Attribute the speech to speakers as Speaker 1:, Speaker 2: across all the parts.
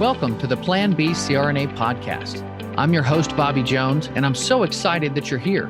Speaker 1: Welcome to the Plan B CRNA podcast. I'm your host, Bobby Jones, and I'm so excited that you're here.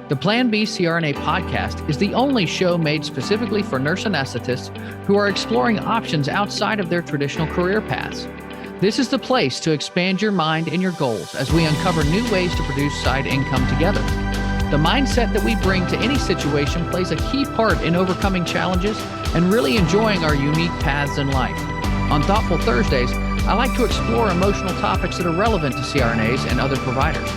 Speaker 1: The Plan B CRNA podcast is the only show made specifically for nurse anesthetists who are exploring options outside of their traditional career paths. This is the place to expand your mind and your goals as we uncover new ways to produce side income together. The mindset that we bring to any situation plays a key part in overcoming challenges and really enjoying our unique paths in life. On Thoughtful Thursdays, I like to explore emotional topics that are relevant to CRNAs and other providers.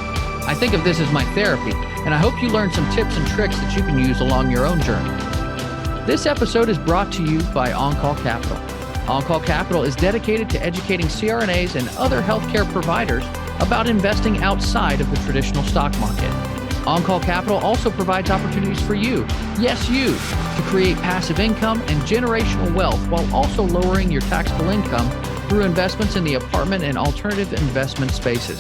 Speaker 1: I think of this as my therapy, and I hope you learn some tips and tricks that you can use along your own journey. This episode is brought to you by On-Call Capital. On-Call Capital is dedicated to educating CRNAs and other healthcare providers about investing outside of the traditional stock market. On-Call Capital also provides opportunities for you, yes you, to create passive income and generational wealth while also lowering your taxable income through investments in the apartment and alternative investment spaces.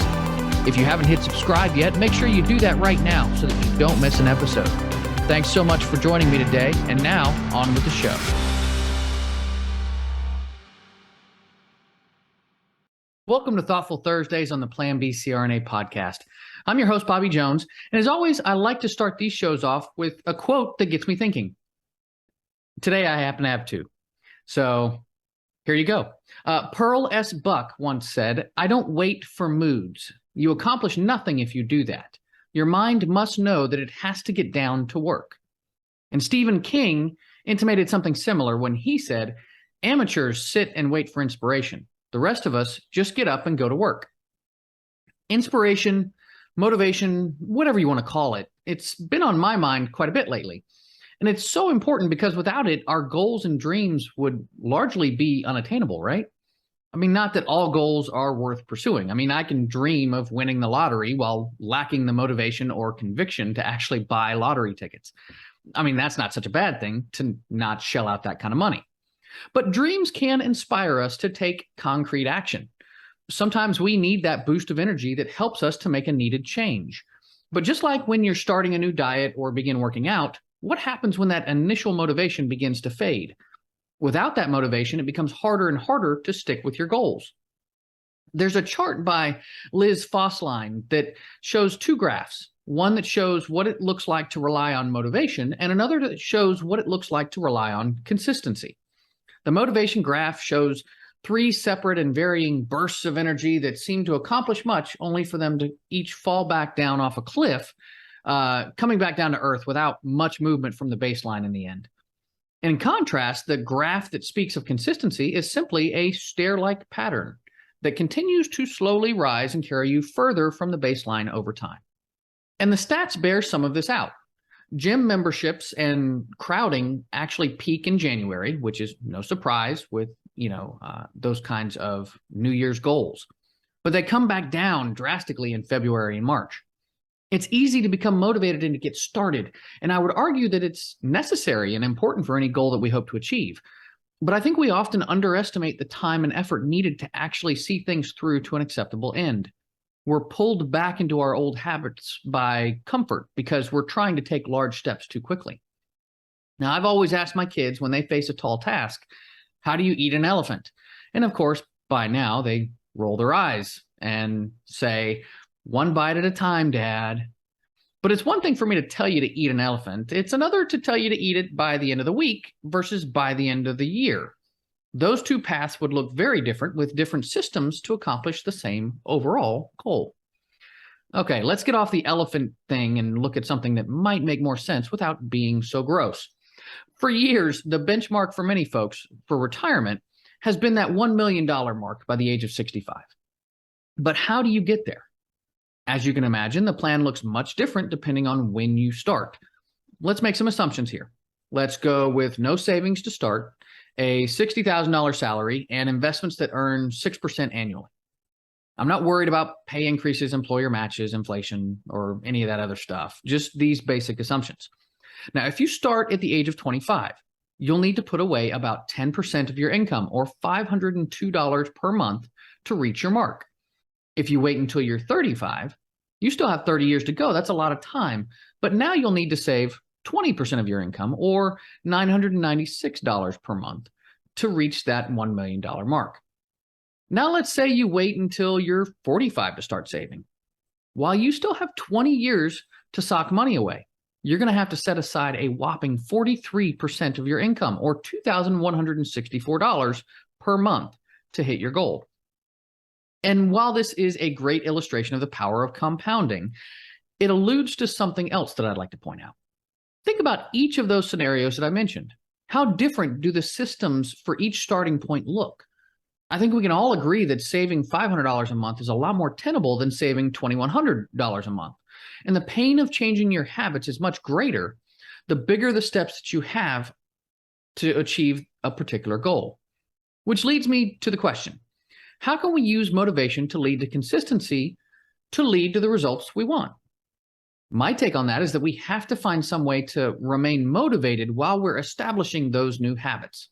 Speaker 1: If you haven't hit subscribe yet, make sure you do that right now so that you don't miss an episode. Thanks so much for joining me today, and now on with the show. Welcome to Thoughtful Thursdays on the Plan B CRNA podcast. I'm your host, Bobby Jones, and as always, I like to start these shows off with a quote that gets me thinking. Today, I happen to have two. So here you go. Pearl S. Buck once said, "I don't wait for moods. You accomplish nothing if you do that. Your mind must know that it has to get down to work." And Stephen King intimated something similar when he said, "Amateurs sit and wait for inspiration. The rest of us just get up and go to work." Inspiration, motivation, whatever you want to call it, it's been on my mind quite a bit lately. And it's so important because without it, our goals and dreams would largely be unattainable, right? I mean, not that all goals are worth pursuing. I mean, I can dream of winning the lottery while lacking the motivation or conviction to actually buy lottery tickets. I mean, that's not such a bad thing to not shell out that kind of money. But dreams can inspire us to take concrete action. Sometimes we need that boost of energy that helps us to make a needed change. But just like when you're starting a new diet or begin working out, what happens when that initial motivation begins to fade? Without that motivation, it becomes harder and harder to stick with your goals. There's a chart by Liz Fossline that shows two graphs, one that shows what it looks like to rely on motivation and another that shows what it looks like to rely on consistency. The motivation graph shows three separate and varying bursts of energy that seem to accomplish much, only for them to each fall back down off a cliff, coming back down to earth without much movement from the baseline in the end. In contrast, the graph that speaks of consistency is simply a stair-like pattern that continues to slowly rise and carry you further from the baseline over time. And the stats bear some of this out. Gym memberships and crowding actually peak in January, which is no surprise with, those kinds of New Year's goals. But they come back down drastically in February and March. It's easy to become motivated and to get started, and I would argue that it's necessary and important for any goal that we hope to achieve. But I think we often underestimate the time and effort needed to actually see things through to an acceptable end. We're pulled back into our old habits by comfort because we're trying to take large steps too quickly. Now, I've always asked my kids when they face a tall task, how do you eat an elephant? And of course, by now, they roll their eyes and say, "One bite at a time, Dad." But it's one thing for me to tell you to eat an elephant. It's another to tell you to eat it by the end of the week versus by the end of the year. Those two paths would look very different with different systems to accomplish the same overall goal. Okay, let's get off the elephant thing and look at something that might make more sense without being so gross. For years, the benchmark for many folks for retirement has been that $1 million mark by the age of 65. But how do you get there? As you can imagine, the plan looks much different depending on when you start. Let's make some assumptions here. Let's go with no savings to start, a $60,000 salary, and investments that earn 6% annually. I'm not worried about pay increases, employer matches, inflation, or any of that other stuff, just these basic assumptions. Now, if you start at the age of 25, you'll need to put away about 10% of your income, or $502 per month, to reach your mark. If you wait until you're 35, you still have 30 years to go. That's a lot of time. But now you'll need to save 20% of your income, or $996 per month, to reach that $1 million mark. Now let's say you wait until you're 45 to start saving. While you still have 20 years to sock money away, you're going to have to set aside a whopping 43% of your income, or $2,164 per month, to hit your goal. And while this is a great illustration of the power of compounding, it alludes to something else that I'd like to point out. Think about each of those scenarios that I mentioned. How different do the systems for each starting point look? I think we can all agree that saving $500 a month is a lot more tenable than saving $2,100 a month. And the pain of changing your habits is much greater the bigger the steps that you have to achieve a particular goal. Which leads me to the question, how can we use motivation to lead to consistency to lead to the results we want? My take on that is that we have to find some way to remain motivated while we're establishing those new habits.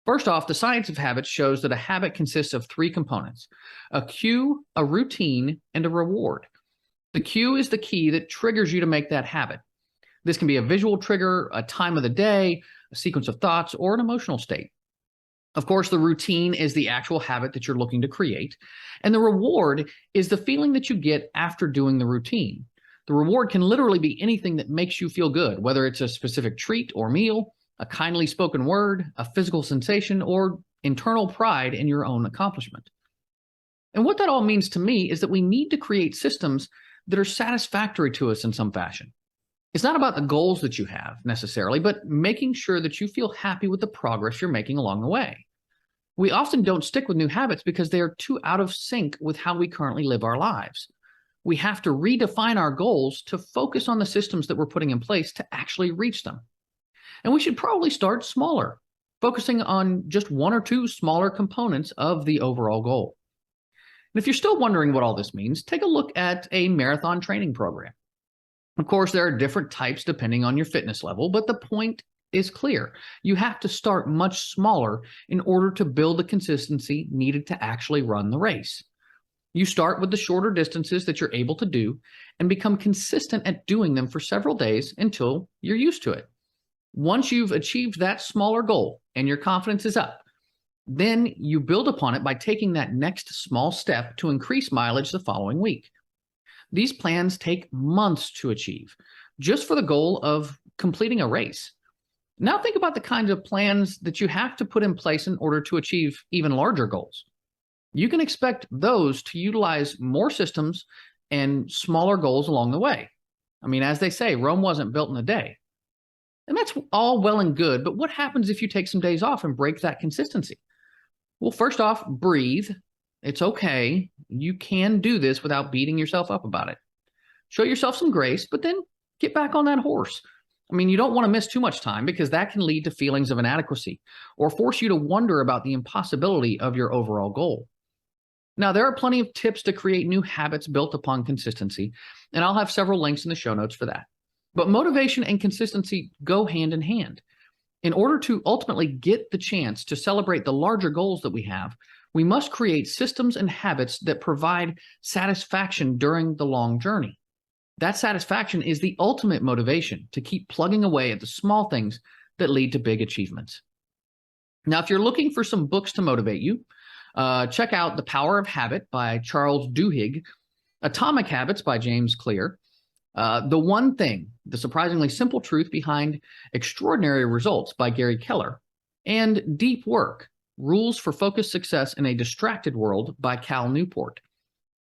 Speaker 1: First off, the science of habits shows that a habit consists of three components: a cue, a routine, and a reward. The cue is the key that triggers you to make that habit. This can be a visual trigger, a time of the day, a sequence of thoughts, or an emotional state. Of course, the routine is the actual habit that you're looking to create, and the reward is the feeling that you get after doing the routine. The reward can literally be anything that makes you feel good, whether it's a specific treat or meal, a kindly spoken word, a physical sensation, or internal pride in your own accomplishment. And what that all means to me is that we need to create systems that are satisfactory to us in some fashion. It's not about the goals that you have necessarily, but making sure that you feel happy with the progress you're making along the way. We often don't stick with new habits because they are too out of sync with how we currently live our lives. We have to redefine our goals to focus on the systems that we're putting in place to actually reach them. And we should probably start smaller, focusing on just one or two smaller components of the overall goal. And if you're still wondering what all this means, take a look at a marathon training program. Of course, there are different types depending on your fitness level, but the point is clear. You have to start much smaller in order to build the consistency needed to actually run the race. You start with the shorter distances that you're able to do and become consistent at doing them for several days until you're used to it. Once you've achieved that smaller goal and your confidence is up, then you build upon it by taking that next small step to increase mileage the following week. These plans take months to achieve, just for the goal of completing a race. Now think about the kinds of plans that you have to put in place in order to achieve even larger goals. You can expect those to utilize more systems and smaller goals along the way. I mean, as they say, Rome wasn't built in a day. And that's all well and good, but what happens if you take some days off and break that consistency? Well, first off, breathe. It's okay. You can do this without beating yourself up about it. Show yourself some grace, but then get back on that horse. I mean, you don't want to miss too much time because that can lead to feelings of inadequacy or force you to wonder about the impossibility of your overall goal. Now, there are plenty of tips to create new habits built upon consistency, and I'll have several links in the show notes for that. But motivation and consistency go hand in hand. In order to ultimately get the chance to celebrate the larger goals that we have, we must create systems and habits that provide satisfaction during the long journey. That satisfaction is the ultimate motivation to keep plugging away at the small things that lead to big achievements. Now, if you're looking for some books to motivate you, check out The Power of Habit by Charles Duhigg, Atomic Habits by James Clear, The One Thing, The Surprisingly Simple Truth Behind Extraordinary Results by Gary Keller, and Deep Work, Rules for Focused Success in a Distracted World by Cal Newport.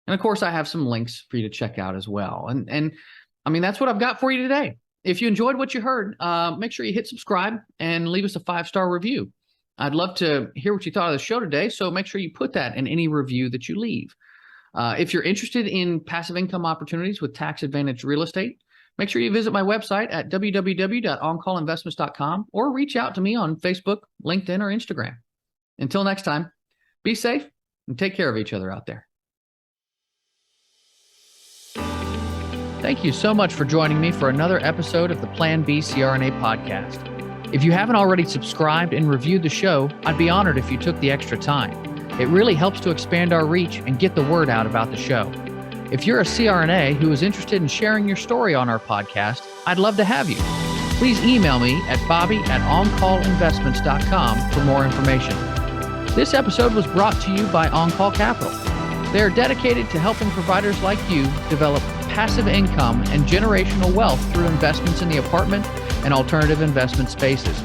Speaker 1: And of course, I have some links for you to check out as well. And I mean, that's what I've got for you today. If you enjoyed what you heard, make sure you hit subscribe and leave us a 5-star review. I'd love to hear what you thought of the show today, so make sure you put that in any review that you leave. If you're interested in passive income opportunities with tax-advantaged real estate, make sure you visit my website at www.oncallinvestments.com or reach out to me on Facebook, LinkedIn, or Instagram. Until next time, be safe and take care of each other out there. Thank you so much for joining me for another episode of the Plan B CRNA podcast. If you haven't already subscribed and reviewed the show, I'd be honored if you took the extra time. It really helps to expand our reach and get the word out about the show. If you're a CRNA who is interested in sharing your story on our podcast, I'd love to have you. Please email me at bobby@oncallinvestments.com for more information. This episode was brought to you by On Call Capital. They are dedicated to helping providers like you develop passive income and generational wealth through investments in the apartment and alternative investment spaces.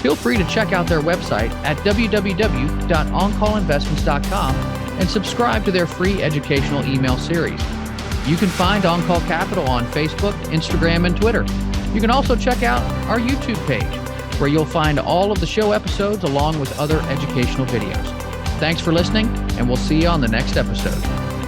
Speaker 1: Feel free to check out their website at www.oncallinvestments.com and subscribe to their free educational email series. You can find On Call Capital on Facebook, Instagram, and Twitter. You can also check out our YouTube page, where you'll find all of the show episodes along with other educational videos. Thanks for listening, and we'll see you on the next episode.